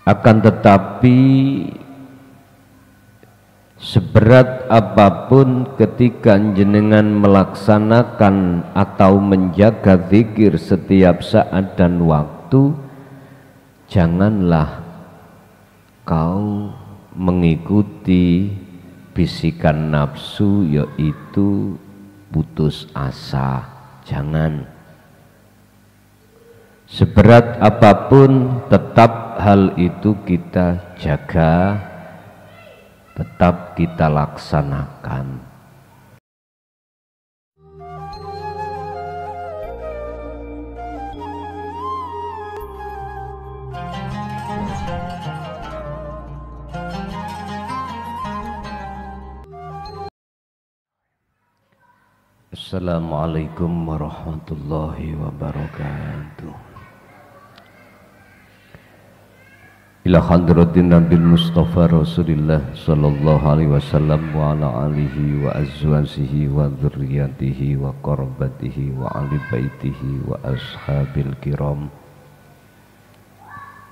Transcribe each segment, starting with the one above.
Akan tetapi seberat apapun ketika jenengan melaksanakan atau menjaga zikir setiap saat dan waktu, janganlah kau mengikuti bisikan nafsu, yaitu putus asa. Jangan. Seberat apapun tetap hal itu kita jaga, tetap kita laksanakan. Assalamualaikum warahmatullahi wabarakatuh. Ila hadratin Nabil Mustafa Rasulillah sallallahu alaihi wasallam wa ala alihi wa azwajihi wa dzurriyyatihi wa qarbatihi wa ali baitihi wa ashabil kiram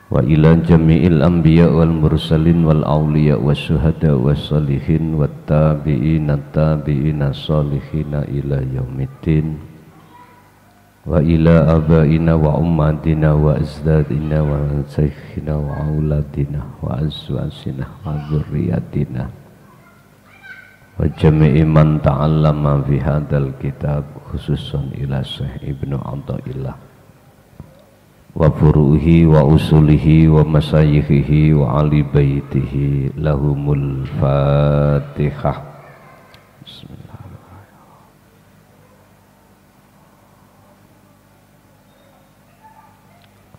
wa ila jami'il anbiya wal mursalin wal awliya was syuhada was salihin wat tabi'ina tabi'ina salihina ila yaumiddin wa ila abaina wa ummatina wa azdadina wa syekhina wa auladina wa azwajina wa dzurriyyatina wa jami'i man ta'allama fi hadzal kitab, khususan ila Syekh Ibnu Athaillah wa furuhi wa usulihi wa masayikhihi wa ali baitihi lahumul fatihah.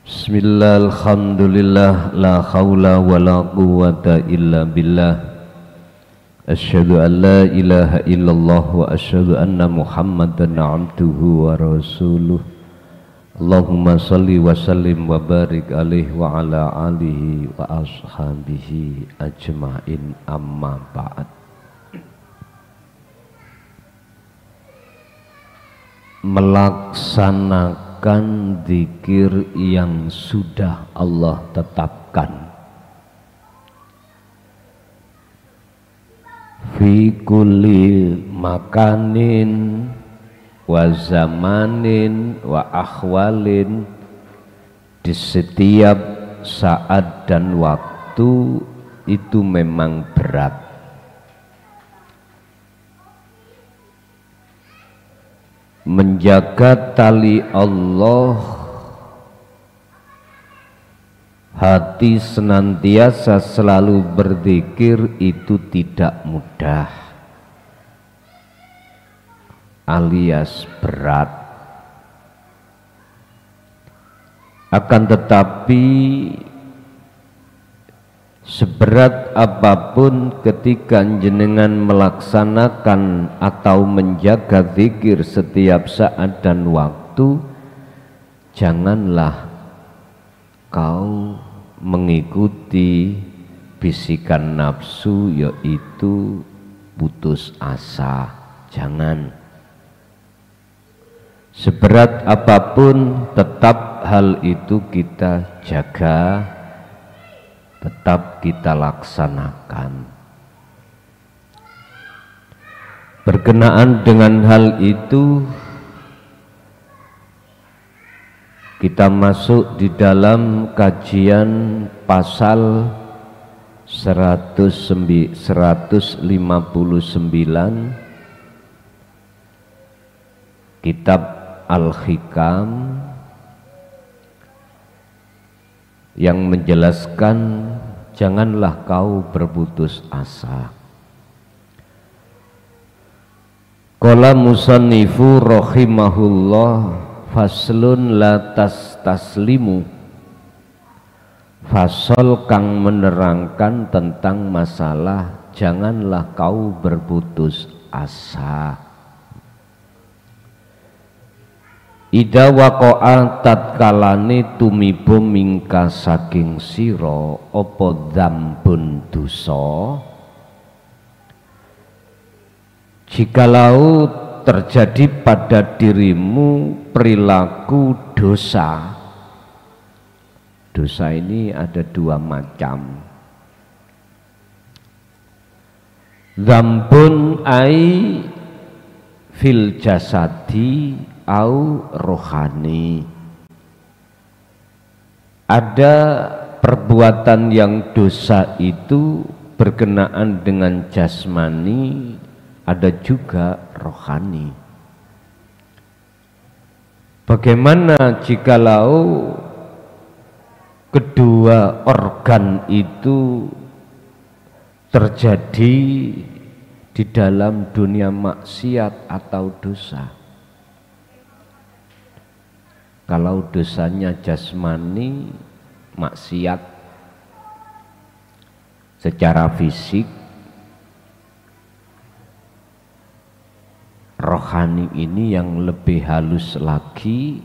Bismillah, alhamdulillah, la khawla wa la quwwata illa billah. Asyhadu an la ilaha illallah wa asyhadu anna Muhammadan abduhu wa rasuluh. Allahumma salli wa sallim wa barik alaihi wa ala alihi wa ashabihi ajma'in, amma ba'd. Melaksanakan zikir yang sudah Allah tetapkan, fi kulli makanin wa zamanin wa akhwalin, di setiap saat dan waktu itu memang berat. Menjaga tali Allah, hati senantiasa selalu berzikir, itu tidak mudah, alias berat. Akan tetapi seberat apapun ketika jenengan melaksanakan atau menjaga zikir setiap saat dan waktu, janganlah kau mengikuti bisikan nafsu, yaitu putus asa. Jangan. Seberat apapun tetap hal itu kita jaga, tetap kita laksanakan. Berkenaan dengan hal itu, kita masuk di dalam kajian pasal 159 kitab Al-Hikam, yang menjelaskan janganlah kau berputus asa. Qala musannifu rahimahullah, faslun la tastaslimu, fasol kang menerangkan tentang masalah janganlah kau berputus asa. Ida waqa'a tatkalane tumiba mingka saking sira apa dzambun dosa, jikalau terjadi pada dirimu perilaku dosa Dosa ini ada dua macam. Dzambun ai fil jasadi au rohani. Ada perbuatan yang dosa itu berkenaan dengan jasmani, ada juga rohani. Bagaimana jikalau kedua organ itu terjadi di dalam dunia maksiat atau dosa? Kalau dosanya jasmani, maksiat secara fisik, rohani ini yang lebih halus lagi.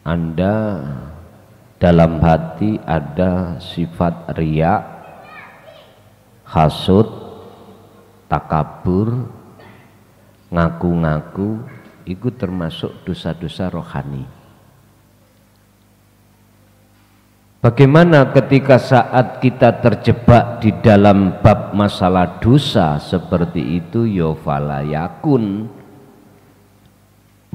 Anda dalam hati ada sifat riya, hasud, takabur, ngaku-ngaku, itu termasuk dosa-dosa rohani. Bagaimana ketika saat kita terjebak di dalam bab masalah dosa seperti itu? Ya falayakun,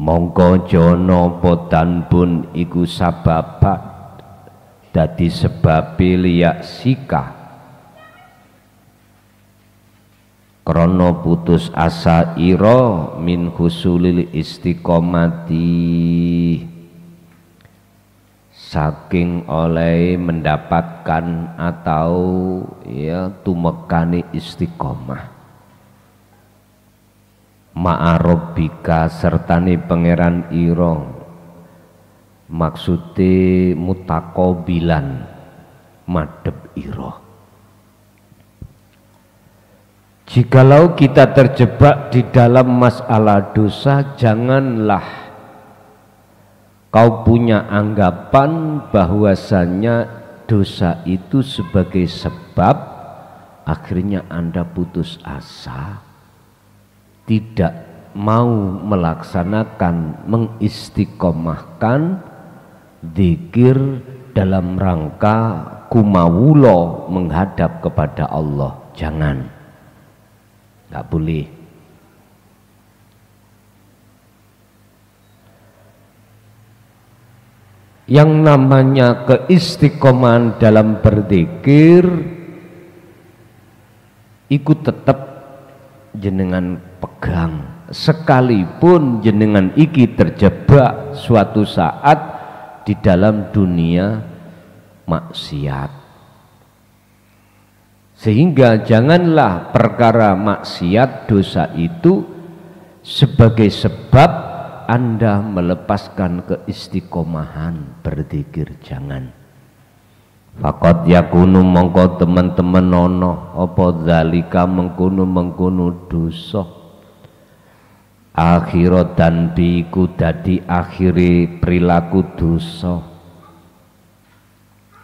mongko jono podanbun iku sababat dadi sebabe liyak sika krono putus asa ira min husulil istiqomati, saking oleh mendapatkan atau ya tumekani istiqomah ma'arobika sertane pangeran ira, maksude mutakobilan madhep ira. Jikalau kita terjebak di dalam masalah dosa, janganlah kau punya anggapan bahwasanya dosa itu sebagai sebab akhirnya Anda putus asa, tidak mau melaksanakan, mengistiqomahkan zikir dalam rangka kumawulo menghadap kepada Allah. Jangan, nggak boleh. Yang namanya keistiqomahan dalam berzikir ikut tetap jenengan pegang, sekalipun jenengan iki terjebak suatu saat di dalam dunia maksiat. Sehingga janganlah perkara maksiat dosa itu sebagai sebab Anda melepaskan keistiqomahan berzikir. Jangan. Faqad yakunu mongko teman-teman ono apa zalika mengkono dosa akhirat dan biku dadi akhiri perilaku dosa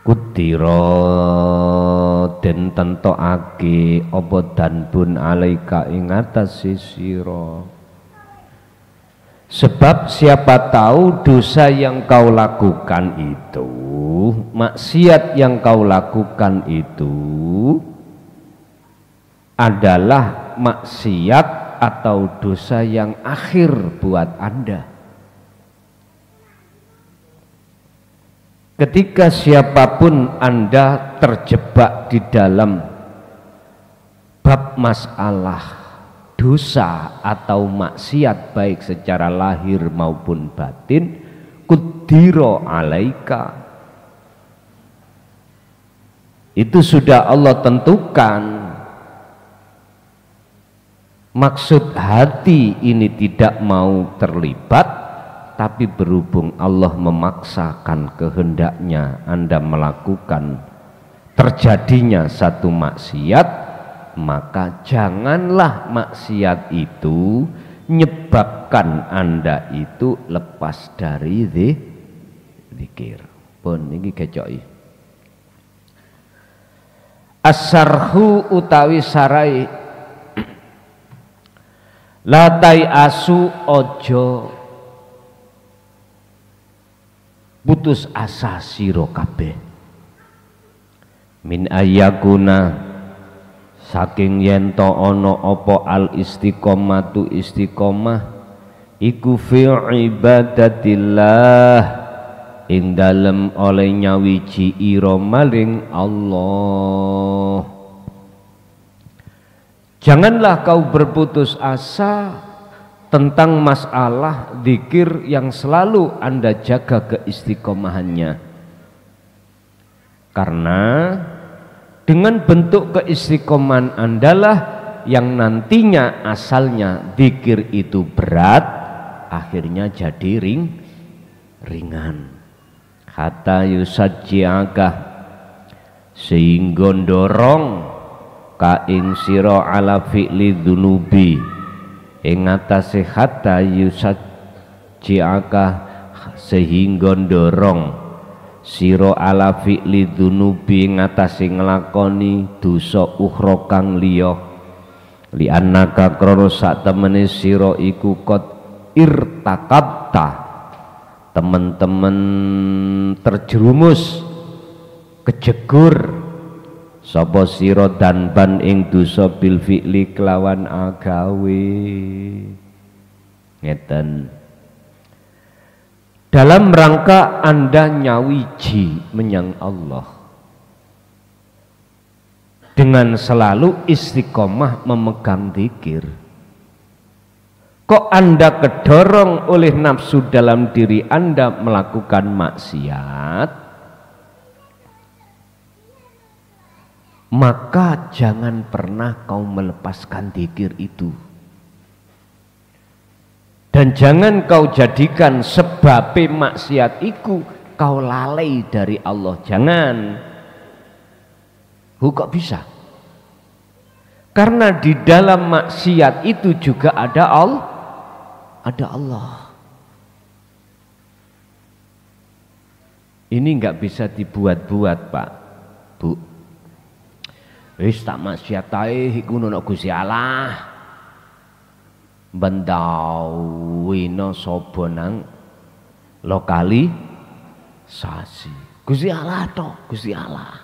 kutira den tentokake apa danbun alaika ing atase sira. Sebab siapa tahu dosa yang kau lakukan itu, maksiat yang kau lakukan itu adalah maksiat atau dosa yang akhir buat Anda. Ketika siapapun Anda terjebak di dalam bab masalah dosa atau maksiat baik secara lahir maupun batin, kudiro alaika, itu sudah Allah tentukan. Maksud hati ini tidak mau terlibat, tapi berhubung Allah memaksakan kehendaknya Anda melakukan terjadinya satu maksiat, maka janganlah maksiat itu menyebabkan Anda itu lepas dari zikir. Pun ini kecoki. As-sarhu utawi sarai latai asu ojo putus asa sira kabeh min ayakuna saking yen to ana apa al istiqomatu istiqomah iku fi ibadatillah ing dalem oleh nyawiji ira maring Allah. Janganlah kau berputus asa tentang masalah zikir yang selalu Anda jaga keistiqomahannya, karena dengan bentuk keistiqomahan Anda lah yang nantinya asalnya zikir itu berat akhirnya jadi ringan. Hatta yusajjiaka sehingga ndorong ka ing sira ala fi'li dzunubi ing atase hatta yusajjiaka sehingga ndorong sira ala fi'li dzunubi ing atase nglakoni dosa ukhra kang liya li annaka krana sak temene sira iku qad irtakabta teman-teman terjerumus kejegur sapa sira danban ing dosa bil fi'li kelawan agawe. Ngeten, dalam rangka Anda nyawiji menyang Allah dengan selalu istiqomah memegang zikir, kok Anda kedorong oleh nafsu dalam diri Anda melakukan maksiat, maka jangan pernah kau melepaskan zikir itu, dan jangan kau jadikan sebab maksiat itu kau lalai dari Allah. Jangan. Kok bisa? Karena di dalam maksiat itu juga ada Allah. Ini nggak bisa dibuat-buat, Pak, Bu. Wis tak maksiat ae iku ana Gusti Allah. Bendawina sapa nang lokalisasi. Gusti Allah tok, Gusti Allah.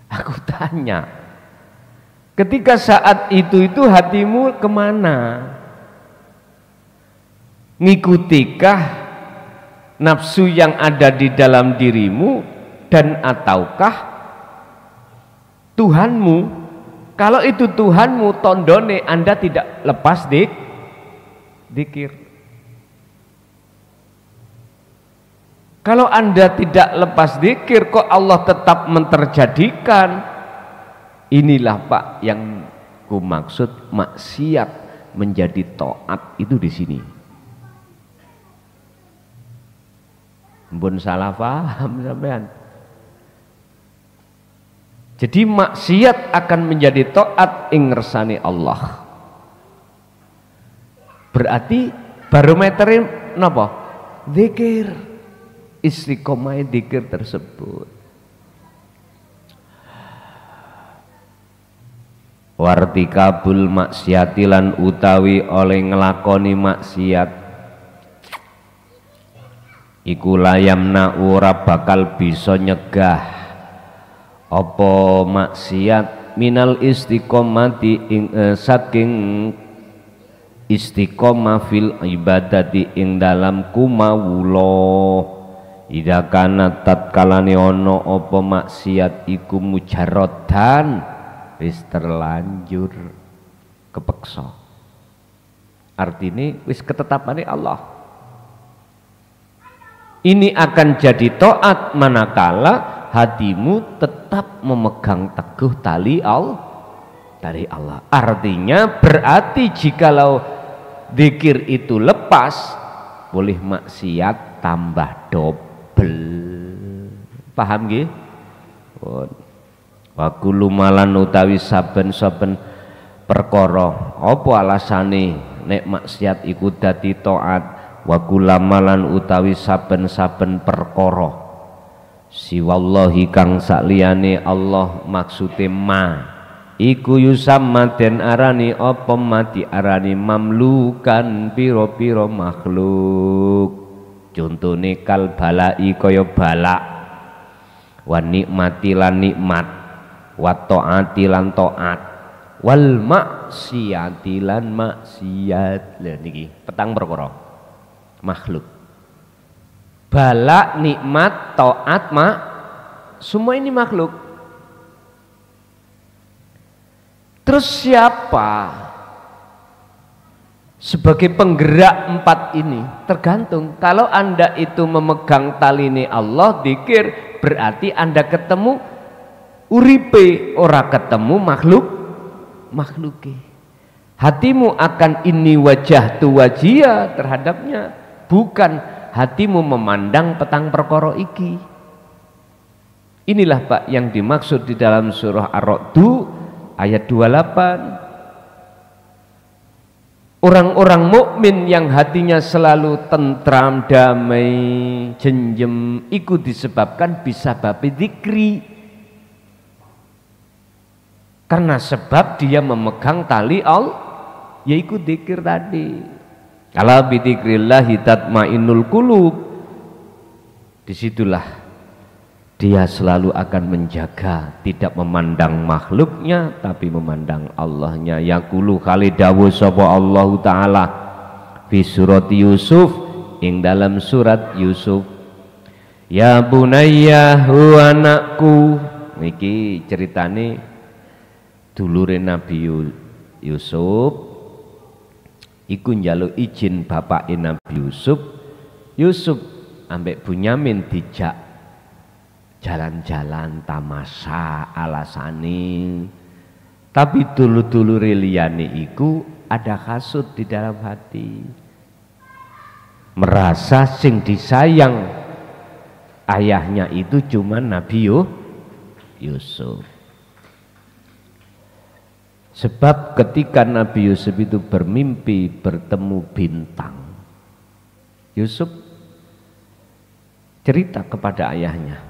Aku tanya, ketika saat itu hatimu kemana? Ngikutikah nafsu yang ada di dalam dirimu dan ataukah Tuhanmu? Kalau itu Tuhanmu, tondone Anda tidak lepas zikir. Kalau Anda tidak lepas zikir, kok Allah tetap menterjadikan? Inilah Pak yang ku maksud maksiat menjadi taat itu di sini. Mbun salah paham sampean. Jadi maksiat akan menjadi taat ing ngersani Allah. Berarti barometerin napa? Zikir. Istiqomah zikir tersebut. Wartikabul maksiatilan utawi oleh ngelakoni maksiat iku layamna ora bakal bisa nyegah apa maksiat minal istiqomati saking istiqomah fil ibadati ing dalam kumawula. Ida kana tatkalane ono apa maksiat iku mujarrodan wis terlanjur kepeksa. Artinya wis ketetapane Allah. Ini akan jadi taat manakala hatimu tetap memegang teguh tali Allah. Artinya berarti jikalau zikir itu lepas, boleh maksiat tambah double. Paham nggih? Wa kullu malan utawi saben-saben perkara apa alasane nek maksiat iku dadi taat, wa kulamalan utawi saben-saben perkara siwallahi kang sakliyane Allah maksude ma iku yusamma den arani apa mati arani mamlukan pira-pira makhluk. Contone kal balai kaya balak, wa nikmati lan nikmat, wa taati lan taat, wal maksiati lan maksiat. Lha niki petang perkara makhluk. Balak, nikmat, taat, semua ini makhluk. Terus siapa sebagai penggerak empat ini? Tergantung. Kalau Anda itu memegang taline Allah, dzikir, berarti Anda ketemu uripe, ora ketemu makhluke. Hatimu akan ini wajah tu wajia terhadapnya, bukan hatimu memandang petang perkara iki. Inilah Pak yang dimaksud di dalam surah Ar-Ra'd ayat 28. Orang-orang mukmin yang hatinya selalu tentram, damai, jenjem, itu disebabkan bisa babi dzikri. Karena sebab dia memegang tali yaitu dzikir tadi. Ala bi dzikrillahi tatmainnul qulub. Disitulah dia selalu akan menjaga, tidak memandang makhluknya tapi memandang Allahnya. Yaqulu khalidawu sapa Allah Ta'ala fi surat Yusuf, ing dalam surat Yusuf, ya bunayya hu anakku. Niki ceritane dulure Nabi Yusuf iku njaluk izin bapake Nabi Yusuf. Yusuf ambek Bunyamin dijak jalan-jalan tamasya alasane, tapi dulu-dulure liyane iku ada hasud di dalam hati, merasa sing disayang ayahnya itu cuma Nabi Yusuf. Sebab ketika Nabi Yusuf itu bermimpi bertemu bintang, Yusuf cerita kepada ayahnya.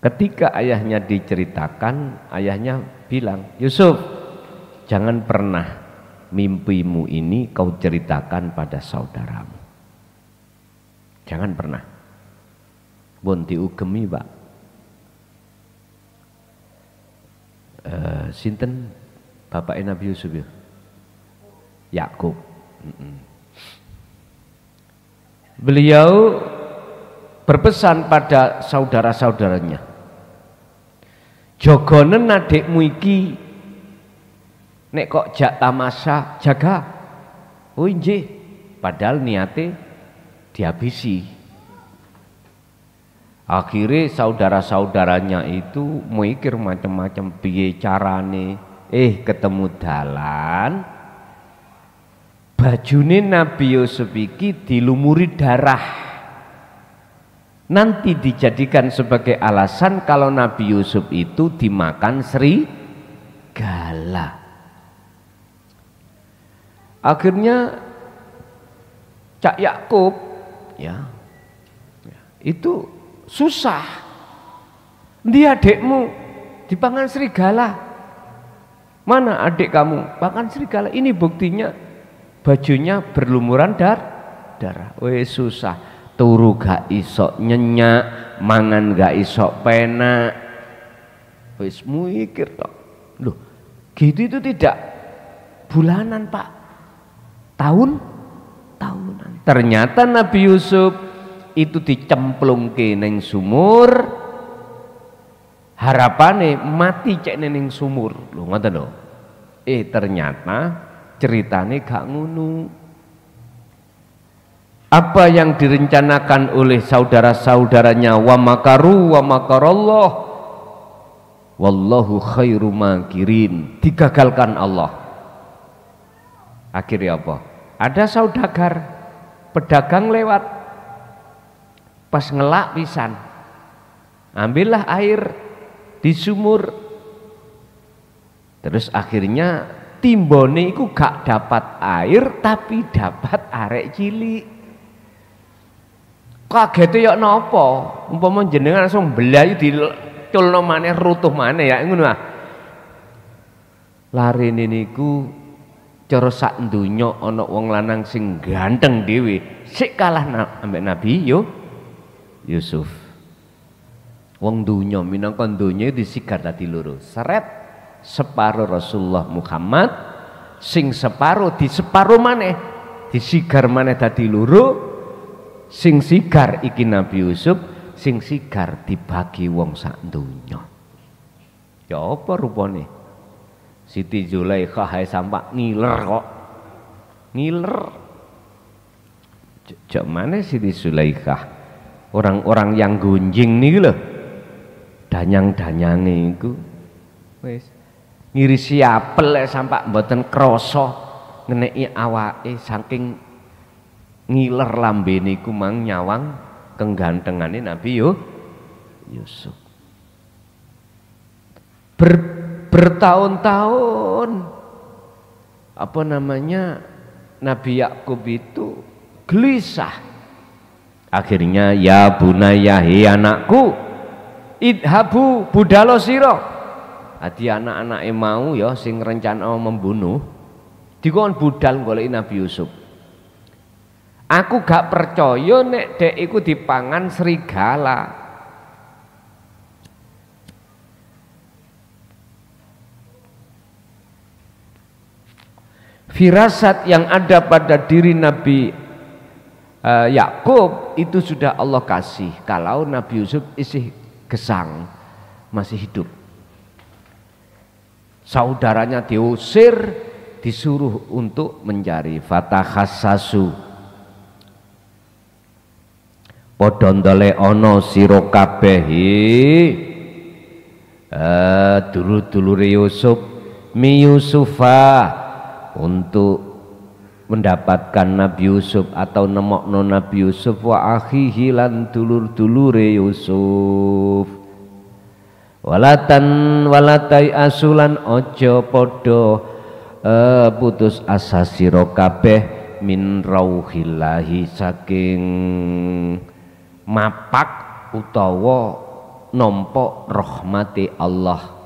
Ketika ayahnya diceritakan, ayahnya bilang, Yusuf, jangan pernah mimpimu ini kau ceritakan pada saudaramu. Jangan pernah. Pun diugemi Pak. Sinten bapak Nabi Yusuf ya? Yakub. Beliau berpesan pada saudara-saudaranya, jogonen adikmu iki nek kok jak tamasya jaga. Oh injih, padahal niate dihabisi. Akhirnya saudara-saudaranya itu mikir macam-macam piye carane, ketemu dalan, bajune Nabi Yusuf iki dilumuri darah. Nanti dijadikan sebagai alasan kalau Nabi Yusuf itu dimakan serigala. Akhirnya Cak Yakub itu susah. Dia adikmu dipangan serigala. Mana adik kamu? Makan serigala. Ini buktinya bajunya berlumuran darah. Weh susah. Turu gak iso nyenyak, mangan gak iso penak. Wis mikir tok. Loh, gitu itu tidak bulanan Pak, tahunan. Ternyata Nabi Yusuf itu dicemplungke ning sumur, harapane mati cek ning sumur. Lho ngoten lho. Ternyata ceritane gak ngono. Apa yang direncanakan oleh saudara-saudaranya, wa makaru wa makarallah wallahu khairu makirin, digagalkan Allah. Akhirnya apa? Ada saudagar pedagang lewat, pas ngelak pisan, ambillah air di sumur. Terus akhirnya timbone iku gak dapat air tapi dapat arek cilik. Kagete ya napa? Umpama jenengan langsung belayu diculno maneh rutuh maneh ya ngono ah. Larene niku cara sak donya ana wong lanang sing ganteng dhewe sik kalah ambek Nabi Yusuf. Wong donya minangka donya disigar dadi loro. Seret separuh Rasulullah Muhammad, sing separuh di separuh maneh disigar maneh dadi loro. Sing sigar iki Nabi Yusuf, sing sigar dibagi wong sak donya. Ya apa rupane? Siti Zulaikha hai sampak ngiler kok. Ngiler. Cok mana Siti Zulaikha? Orang-orang yang gunjing nih lho. Danyang-danyange iku wis ngirisi apel sampak mboten krasa ngeneki awake saking ngiler lambene iku mang nyawang kegantengane Nabi Yusuf. Bertahun-tahun apa namanya Nabi Yakub itu gelisah. Akhirnya ya bunaya hi anakku idhabu budalo sira. Adi anak-anake mau ya sing rencana membunuh dikon budal goleki Nabi Yusuf. Aku gak percaya nek dek iku dipangan serigala. Firasat yang ada pada diri Nabi Yakub itu sudah Allah kasih kalau Nabi Yusuf isih gesang, masih hidup. Saudaranya diusir, disuruh untuk mencari. Fatahassasu padha ndolek ana sira kabeh dulur-dulure Yusuf mi Yusufa untuk mendapatkan Nabi Yusuf atau nemokno Nabi Yusuf wa akhihi lan dulur-dulure Yusuf walatai asulan ojo podo putus asa sira kabeh min rauhillahi saking mapak utawa nampa rahmati Allah.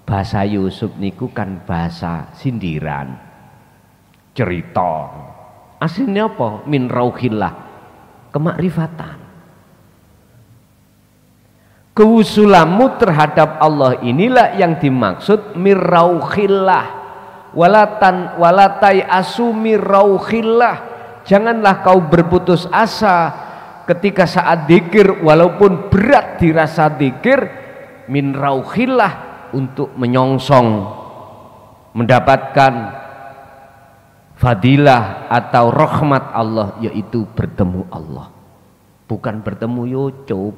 Bahasa Yusuf niku kan bahasa sindiran. Cerita aslinya apa? Min rauhillah, kemakrifatan. Keusulanmu terhadap Allah inilah yang dimaksud min rauhillah. Walatai asu min rauhillah. Janganlah kau berputus asa ketika saat dzikir, walaupun berat dirasa dzikir, min rauhillah, untuk menyongsong mendapatkan fadilah atau rahmat Allah, yaitu bertemu Allah, bukan bertemu Yusuf.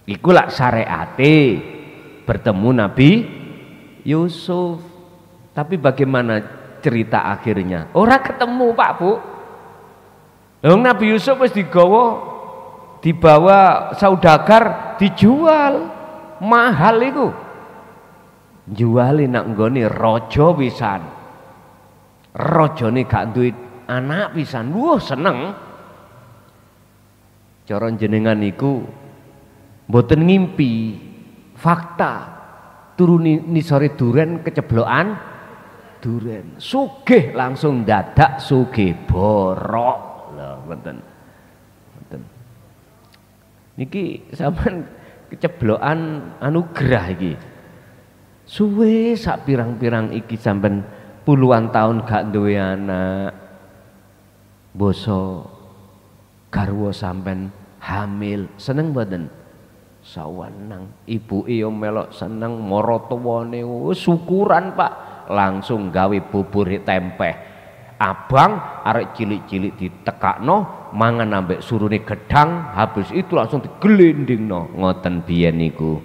Ikulah syariate bertemu Nabi Yusuf. Tapi bagaimana cerita akhirnya? Orang ketemu Pak Bu. Nabi Yusuf wis dibawa saudagar, dijual mahal itu. Juali nak nggone raja pisan. Rajane gak duwe anak pisan. Wah seneng. Cara jenengan iku mboten ngimpi, fakta. Turuni nisore duren keceblokan duren. Sugih langsung dadak sugih borok. Lho mboten. Mboten. Niki sampean keceblokan anugerah iki. Suwe sak pirang-pirang iki sampean puluhan tahun gak duwe anak. Boso garwa sampean hamil, seneng mboten? Sawenang. Ibuke yo melok seneng, mara tuwane syukuran Pak, langsung gawe bubur tempeh. Abang arek cilik-cilik ditekakno mangan ambek surune gedang, habis itu langsung digelindingno. Ngoten biyen niku.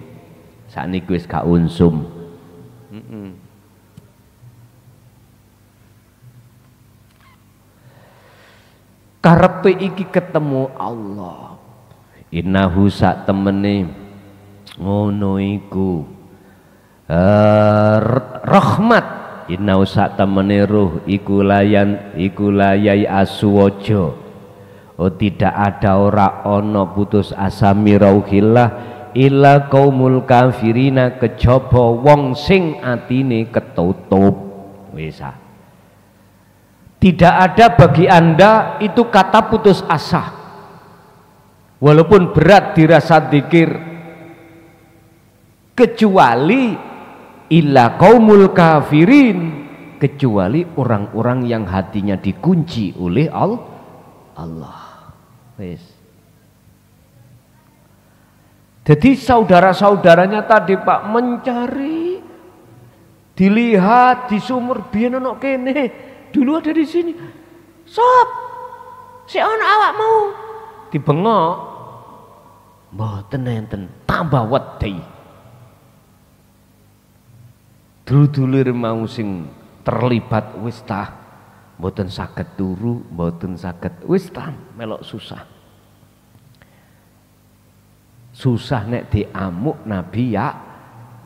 Sakniki wis gak unsum. Karepe iki ketemu Allah. Innahu sak temene ngono iku rahmat. Innahu sak temene ruh iku layai aswaja. Oh tidak ada ono putus asa mirauhillah illa qaumul kafirina, kejaba wong sing atine ketutup. Wis Tidak ada bagi Anda itu kata putus asa, walaupun berat dirasa dzikir, kecuali illa qaumul kafirin, kecuali orang-orang yang hatinya dikunci oleh Allah. Wes. Jadi saudara-saudaranya tadi Pak mencari, dilihat di sumur biyen ono kene. Dulu ada di sini. Sob, si ono awakmu dibengok. Mboten enten, tambah wedi. Dulur-dulur mau sing terlibat wis tah mboten saged turu, mboten saged wis tah melok susah. Susah nek diamuk Nabi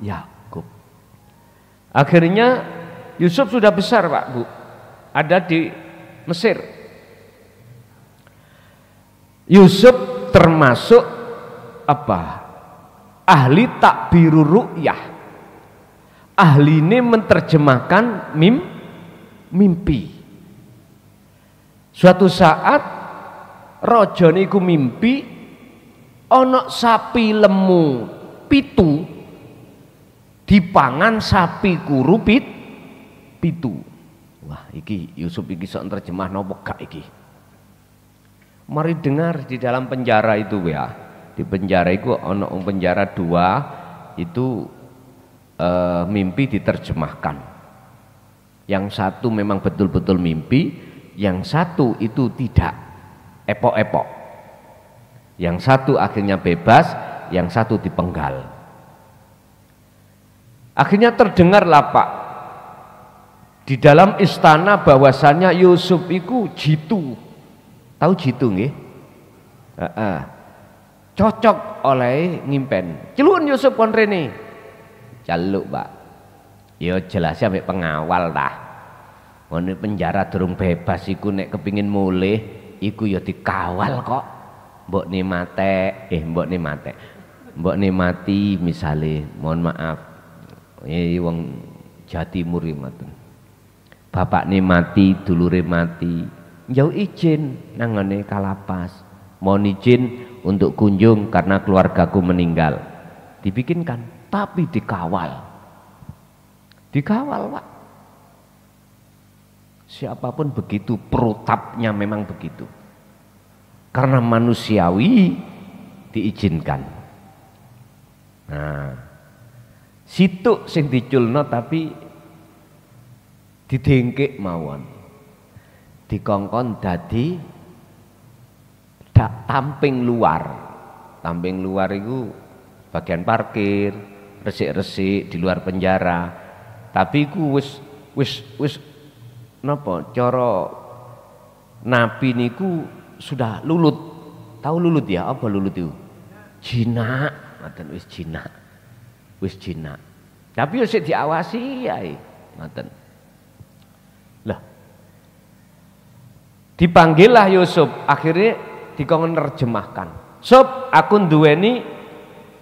Yakub. Akhirnya Yusuf sudah besar Pak Bu, ada di Mesir. Yusuf termasuk apa? Ahli takbirur ru'yah. Ahli ini menerjemahkan mimpi. Suatu saat raja niku mimpi ana sapi lemu pitu dipangan sapi kuru pitu. Wah, iki Yusuf iki sok terjemah nopo gak iki? Mari dengar di dalam penjara itu ya. Di penjara itu ono penjara 2 itu mimpi diterjemahkan. Yang satu memang betul-betul mimpi, yang satu itu tidak, epok-epok. Yang satu akhirnya bebas, yang satu dipenggal. Akhirnya terdengarlah Pak di dalam istana bahwasannya Yusuf itu jitu. Tahu jitu nggih? Cocok oleh ngimpen. Celun Yusuf kon rene. Jaluk Pak. Ya jelas sampai pengawal dah. Ngene penjara durung bebas iku nek kepingin mulih iku ya dikawal kok. Mbok mati misale, mohon maaf. Wong Jawa Timur ngoten. Bapak mati, dulure mati, jauh izin nangane kalapas, mohon izin untuk kunjung karena keluargaku meninggal, dibikinkan, tapi dikawal Pak. Siapapun begitu, protapnya memang begitu, karena manusiawi diizinkan. Nah, situ sing diculno tapi didengkek mawon, dikongkon dadi tamping luar. Tamping luar itu bagian parkir, resik-resik di luar penjara. Tapi iku wis napa cara nabi niku sudah lulut. Tahu lulut ya? Apa lulut itu? Jinak, ngoten wis jinak. Tapi yo sik diawasi ae, ngoten. Dipanggillah Yusuf, akhirnya dikongkon nerjemahkan. Sob, aku duweni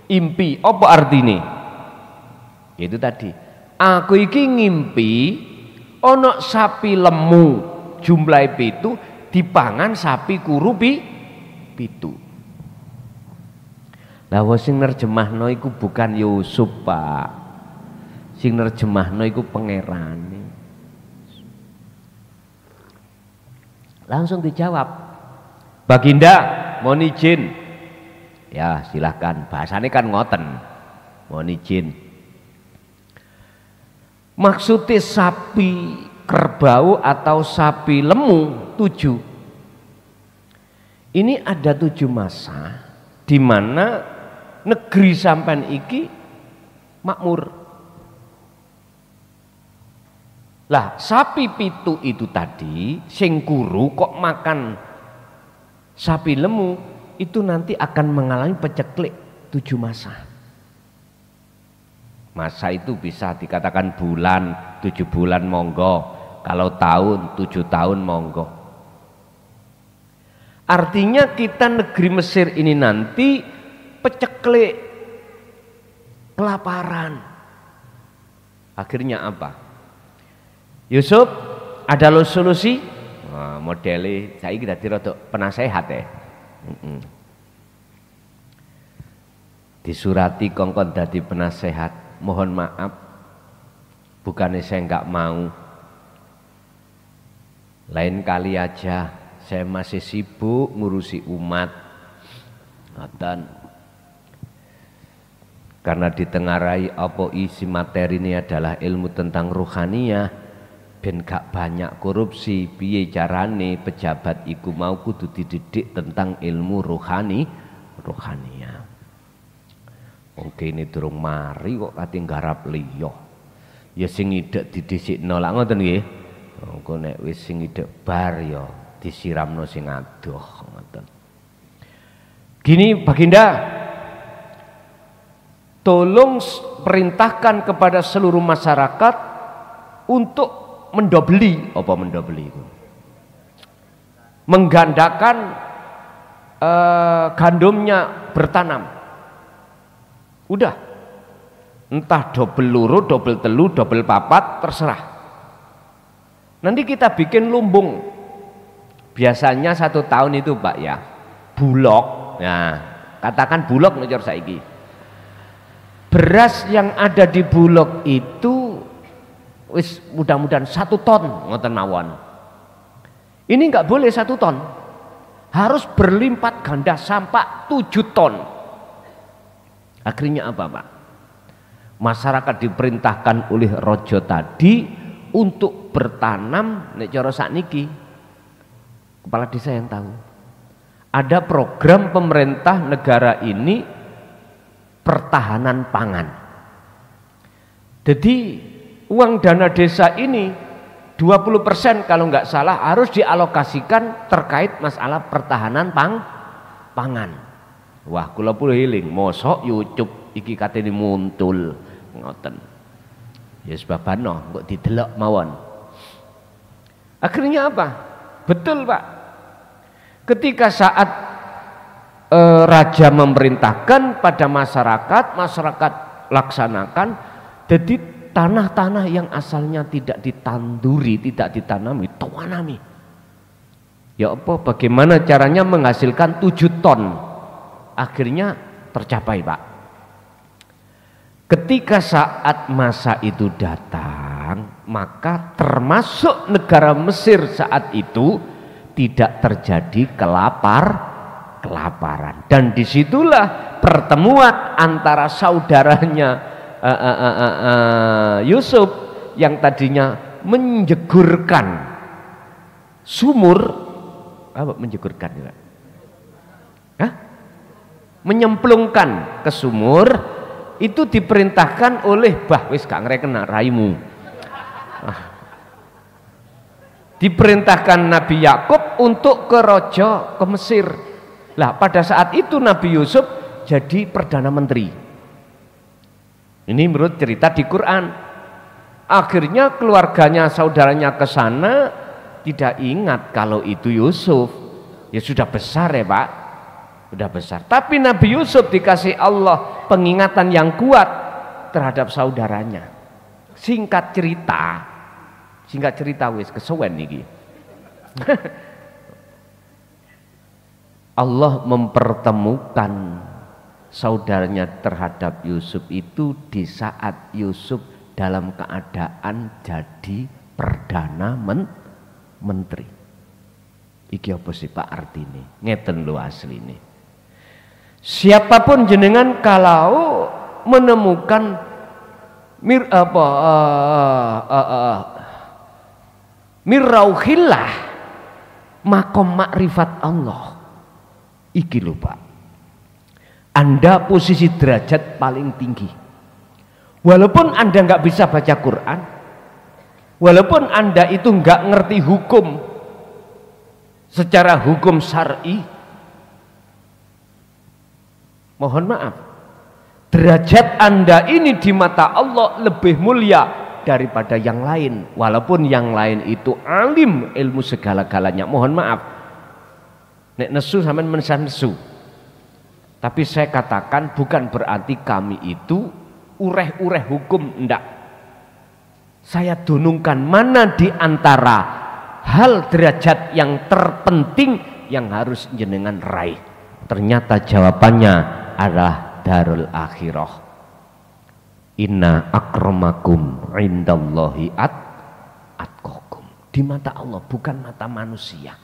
impi. Apa artine? Itu tadi. Aku iki ngimpi ono sapi lemu jumlahe 7 dipangan sapi kuru pitu. Lah sing nerjemahno iku bukan Yusuf, Pak. Sing nerjemahno iku pangerane. Langsung dijawab, Baginda mohon izin. Ya silahkan, bahasanya kan ngoten, mohon izin. Maksudnya sapi kerbau atau sapi lemu 7. Ini ada 7 masa di mana negeri sampan iki makmur. Lah sapi pitu itu tadi sing kuru kok makan sapi lemu itu nanti akan mengalami peceklik 7 masa. Masa itu bisa dikatakan bulan, 7 bulan monggo. Kalau tahun, 7 tahun monggo. Artinya kita negeri Mesir ini nanti peceklik, kelaparan. Akhirnya apa? Yusuf, ada solusi? Modele saiki dadi rada penasehat ya. Disurati kongkon dadi penasehat. Mohon maaf, bukannya saya enggak mau. Lain kali aja, saya masih sibuk ngurusi umat. Ngoten. Karena ditengarai apa isi materi ini adalah ilmu tentang ruhaniyah, ben gak banyak korupsi, piye carane pejabat iku mau kudu dididik tentang ilmu ruhaniyah. Oke ini durung mari kok kate nggarap liya. Ya sing idek didhisikno lak ngoten nggih. Engko nek wis sing idek bar ya disiramno sing adoh ngoten. Gini Baginda, tolong perintahkan kepada seluruh masyarakat untuk mendobeli, apa mendobeli itu? Menggandakan gandumnya bertanam. Udah, entah double loro, double telu, double papat, terserah. Nanti kita bikin lumbung. Biasanya 1 tahun itu Pak ya, bulog. Nah, katakan bulog ngejar saiki. Beras yang ada di bulog itu wis mudah-mudahan 1 ton ngoten mawon. Ini nggak boleh 1 ton, harus berlipat ganda sampai 7 ton. Akhirnya apa Pak? Masyarakat diperintahkan oleh rojo tadi untuk bertanam. Nek cara sakniki kepala desa yang tahu, ada program pemerintah negara ini pertahanan pangan. Jadi uang dana desa ini 20% kalau nggak salah harus dialokasikan terkait masalah pertahanan pangan. Wah, kula puluh healing, mosok YouTube iki katene muntul ngoten. Ya sebabano kok didelok mawon. Akhirnya apa? Betul Pak. Ketika saat raja memerintahkan pada masyarakat, masyarakat laksanakan. Jadi tanah-tanah yang asalnya tidak ditanduri, tidak ditanami, tanami. Ya apa? Bagaimana caranya menghasilkan 7 ton? Akhirnya tercapai Pak. Ketika saat masa itu datang, maka termasuk negara Mesir saat itu tidak terjadi kelaparan. Dan disitulah pertemuan antara saudaranya Yusuf yang tadinya menjegurkan sumur, apa menjegurkan juga? Menyemplungkan ke sumur, itu diperintahkan oleh wis gak ngrekena raimu. Diperintahkan Nabi Yakub untuk ke rojo ke Mesir. Lah pada saat itu Nabi Yusuf jadi perdana menteri. Ini menurut cerita di Quran. Akhirnya keluarganya, saudaranya ke sana tidak ingat kalau itu Yusuf. Ya sudah besar ya Pak, sudah besar. Tapi Nabi Yusuf dikasih Allah pengingatan yang kuat terhadap saudaranya. Singkat cerita wis kesuwen niki. Allah mempertemukan saudaranya terhadap Yusuf itu di saat Yusuf dalam keadaan jadi perdana menteri. Iki apa sih Pak artine? Ngeten lho asline. Siapapun jenengan kalau menemukan mirrauhillah, makom makrifat Allah, iki lho Pak, Anda posisi derajat paling tinggi. Walaupun Anda nggak bisa baca Quran, walaupun Anda itu nggak ngerti hukum secara hukum syar'i, mohon maaf, derajat Anda ini di mata Allah lebih mulia daripada yang lain, walaupun yang lain itu alim ilmu segala-galanya. Mohon maaf, nek nesu sampean mensah nesu, tapi saya katakan bukan berarti kami itu ureh-ureh hukum, enggak. Saya dunungkan mana di antara hal derajat yang terpenting yang harus jenengan raih? Ternyata jawabannya adalah darul akhirah. Inna akramakum indallahi atqakum. Di mata Allah, bukan mata manusia.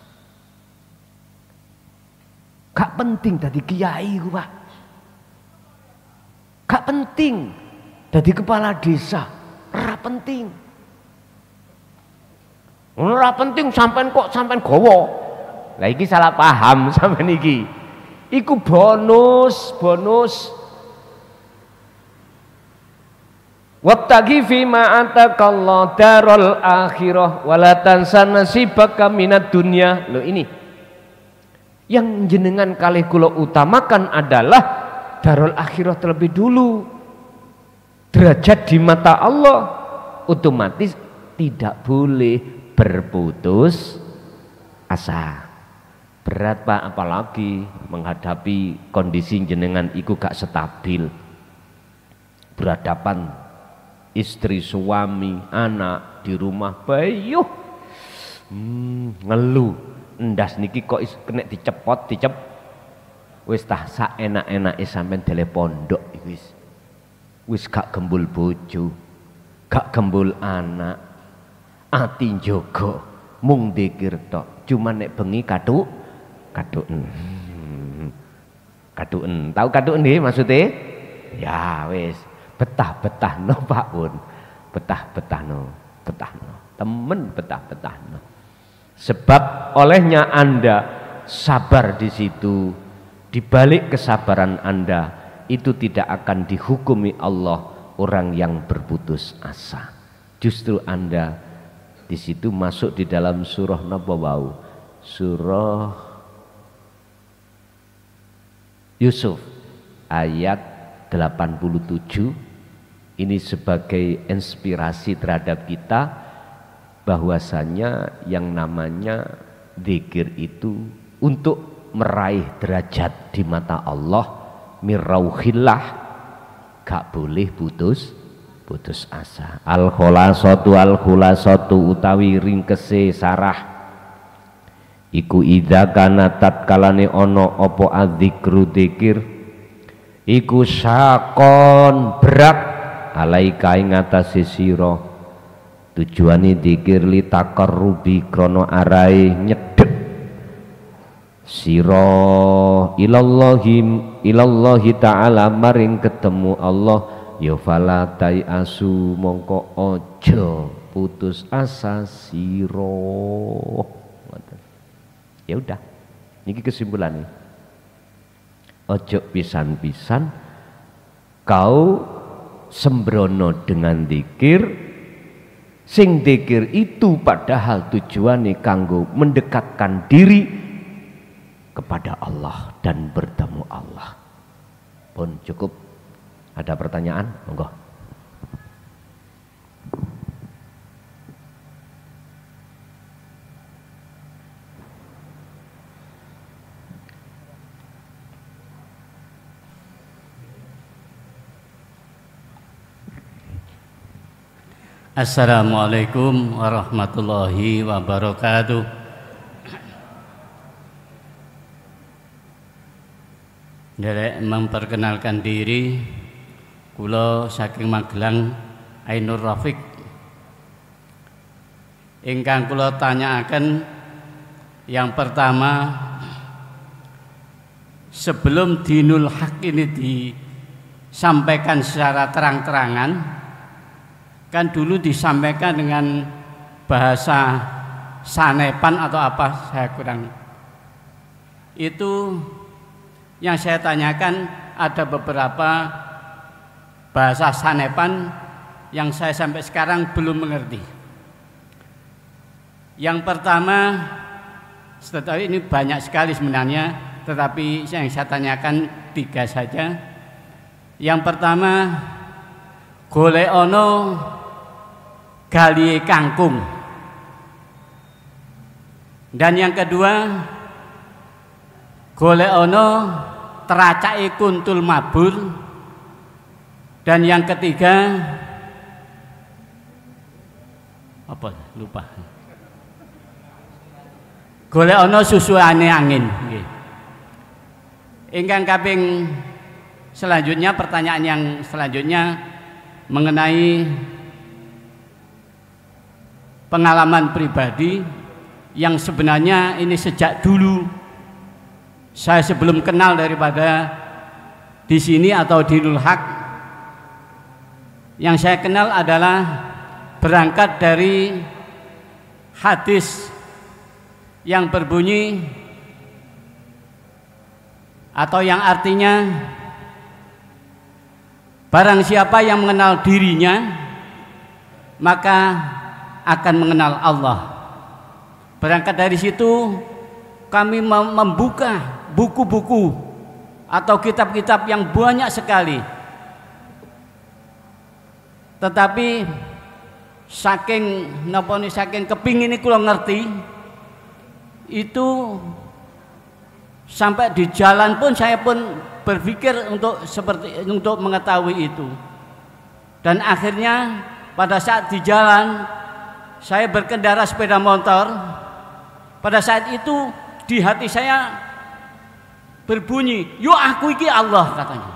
Gak penting dadi kiai, Pak. Gak penting dadi kepala desa. Ora penting. Ora penting sampean kok sampean gowo. Lah iki salah paham sampean iki. Iku bonus. Wabtaghi fima atakallahu darul akhirah wala tansa nasibaka minad dunya. Loh ini. Yang jenengan kalih kula utamakan adalah darul akhirah terlebih dulu. Derajat di mata Allah, otomatis tidak boleh berputus asa. Berat Pak, apalagi menghadapi kondisi jenengan iku gak stabil. Berhadapan istri, suami, anak di rumah bayuh. Ngeluh, endas niki kok kena dicepot, wis tah sak enak-enake sampean dele pondok wis gak gembul bojo, gak gembul anak, ati njogo mung dzikir tok, cuman nek bengi kaduken. Tahu kaduken nggih maksude? Ya wis, betah-betahno Pak Pun. Betah-betahno. Temen betah-betahno. Sebab olehnya Anda sabar di situ, di balik kesabaran Anda itu tidak akan dihukumi Allah orang yang berputus asa. Justru Anda di situ masuk di dalam surah napa wau? Surah Yusuf ayat 87. Ini sebagai inspirasi terhadap kita bahwasanya yang namanya zikir itu untuk meraih derajat di mata Allah mirauhillah, gak boleh putus asa. Al khulasatu utawi ringkese sarah iku idza kana tatkalane ono opo adzikru dzikir iku syakon berat alaika ing atase sira. Tujuane dzikir li taqarrubi krana arahe nyedhek sira ilallahi ta'ala maring ketemu Allah. Ya fala asu mongko ojo putus asa sira. Ya udah, niki kesimpulannya. Ojo pisan-pisan kau sembrono dengan dzikir, sing dzikir itu padahal tujuannya kanggo mendekatkan diri kepada Allah dan bertemu Allah. Pun cukup. Ada pertanyaan? Monggo. Assalamualaikum warahmatullahi wabarakatuh. Derek memperkenalkan diri, kula saking Magelang Ainur Rafiq. Ingkang kula tanyaaken yang pertama, sebelum Dinul Haq ini disampaikan secara terang-terangan, kan dulu disampaikan dengan bahasa sanepan atau apa, saya kurang. Itu yang saya tanyakan, ada beberapa bahasa sanepan yang saya sampai sekarang belum mengerti. Yang pertama, setelah ini banyak sekali sebenarnya, tetapi yang saya tanyakan 3 saja. Yang pertama, golek ono gali kangkung. Dan yang kedua, golek ono teracake kuntul mabur. Dan yang ketiga, apa? Lupa. golek ana susuane angin. Nggih. Ingkang kaping selanjutnya, pertanyaan yang selanjutnya mengenai pengalaman pribadi yang sebenarnya ini sejak dulu saya sebelum kenal daripada di sini atau di Nurul Haq, yang saya kenal adalah berangkat dari hadis yang berbunyi atau yang artinya barang siapa yang mengenal dirinya maka akan mengenal Allah. Berangkat dari situ kami membuka buku-buku atau kitab-kitab yang banyak sekali, tetapi saking kepingin kula ngerti itu, sampai di jalan pun saya pun berpikir untuk mengetahui itu. Dan akhirnya pada saat di jalan saya berkendara sepeda motor, pada saat itu di hati saya berbunyi, "Yo aku iki Allah," katanya.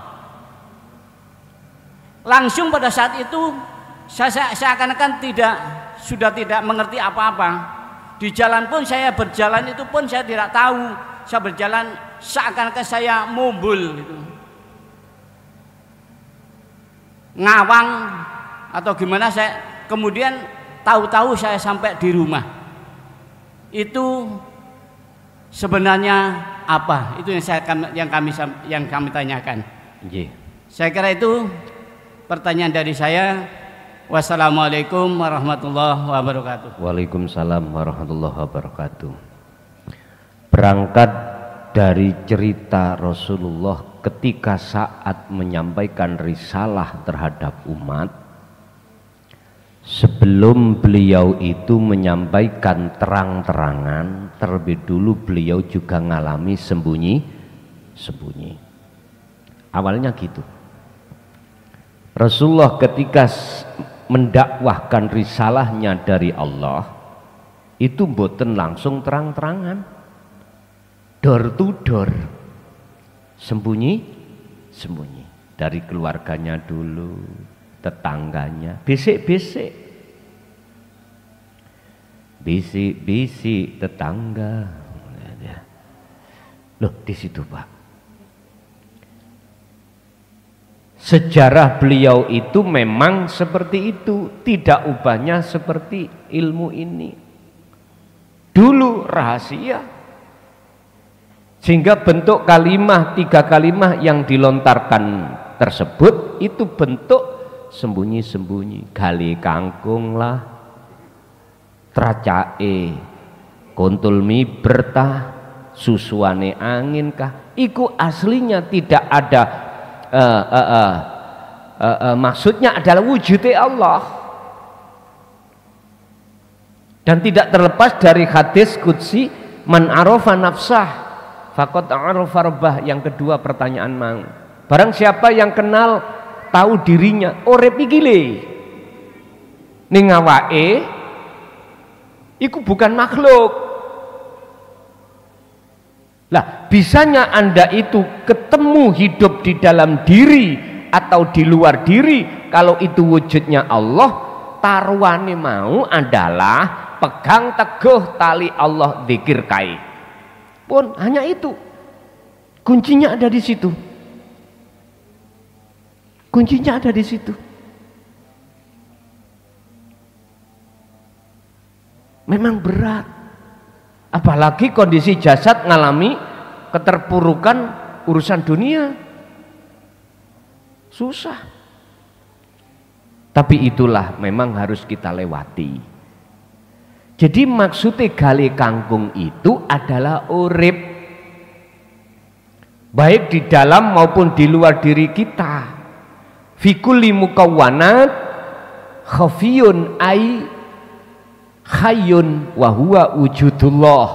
Langsung pada saat itu saya seakan-akan sudah tidak mengerti apa-apa. Di jalan pun saya berjalan itu pun saya tidak tahu, saya berjalan seakan-akan saya mobil gitu, ngawang atau gimana. Saya kemudian tahu-tahu saya sampai di rumah. Itu sebenarnya apa? Itu yang kami tanyakan. Saya kira itu pertanyaan dari saya. Wassalamualaikum warahmatullahi wabarakatuh. Waalaikumsalam warahmatullahi wabarakatuh. Berangkat dari cerita Rasulullah ketika saat menyampaikan risalah terhadap umat, sebelum beliau itu menyampaikan terang-terangan, terlebih dulu beliau juga ngalami sembunyi-sembunyi. Awalnya gitu. Rasulullah ketika mendakwahkan risalahnya dari Allah itu mboten langsung terang-terangan, door to door, sembunyi-sembunyi, dari keluarganya dulu, tetangganya, bisik tetangga. Loh, di situ Pak, sejarah beliau itu memang seperti itu, tidak ubahnya seperti ilmu ini. Dulu rahasia, sehingga bentuk kalimat, 3 kalimat yang dilontarkan tersebut itu bentuk sembunyi-sembunyi. Gali kangkung lah, tracae kontul mibertah, susuane angin kah, iku aslinya tidak ada maksudnya adalah wujudnya Allah, dan tidak terlepas dari hadis qudsi, man arafa nafsah faqad arafa rabbah. Yang kedua pertanyaan mang, barang siapa yang kenal tahu dirinya, urip iki le ning awake iku bukan makhluk. Lah, bisanya Anda itu ketemu hidup di dalam diri atau di luar diri, kalau itu wujudnya Allah, taruhane mau adalah pegang teguh tali Allah, zikir kai. Pun hanya itu. Kuncinya ada di situ. Kuncinya ada di situ. Memang berat. Apalagi kondisi jasad ngalami keterpurukan urusan dunia, susah. Tapi itulah memang harus kita lewati. Jadi maksudnya gali kangkung itu adalah urip, baik di dalam maupun di luar diri kita. Fikulli mukawwanat khafiyun ai hayyun wa huwa wujudullah.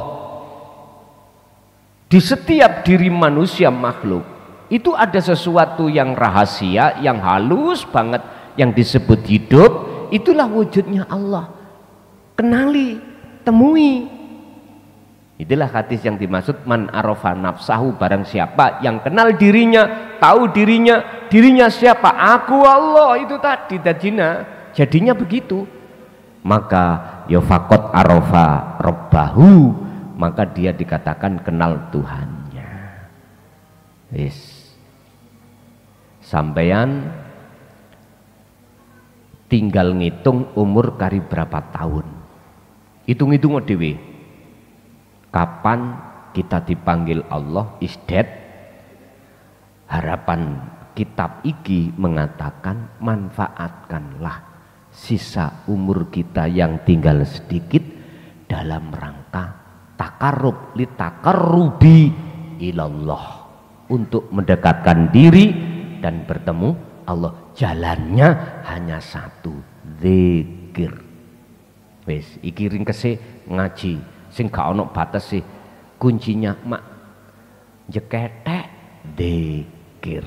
Di setiap diri manusia makhluk itu ada sesuatu yang rahasia, yang halus banget, yang disebut hidup. Itulah wujudnya Allah. Kenali, temui. Itulah hadis yang dimaksud man arafa nafsahu, barang siapa yang kenal dirinya, tahu dirinya siapa? Aku Allah, itu tadi jadinya begitu. Maka yofakot arafa robbahu, maka dia dikatakan kenal Tuhannya. Yes. Sampeyan tinggal ngitung umur kari berapa tahun. Hitung-hitung dhewe. Kapan kita dipanggil Allah is dead. Harapan kitab iki mengatakan manfaatkanlah sisa umur kita yang tinggal sedikit dalam rangka takarrub li takarrubi ilallah, untuk mendekatkan diri dan bertemu Allah. Jalannya hanya satu, zikir. Wis iki ringkese ngaji sing gak ono batas sih, kuncinya mak jeketek zikir.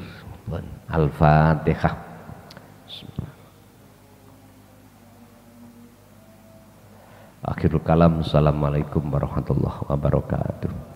Al-Fatihah. Akhirul kalam. Assalamualaikum warahmatullahi wabarakatuh.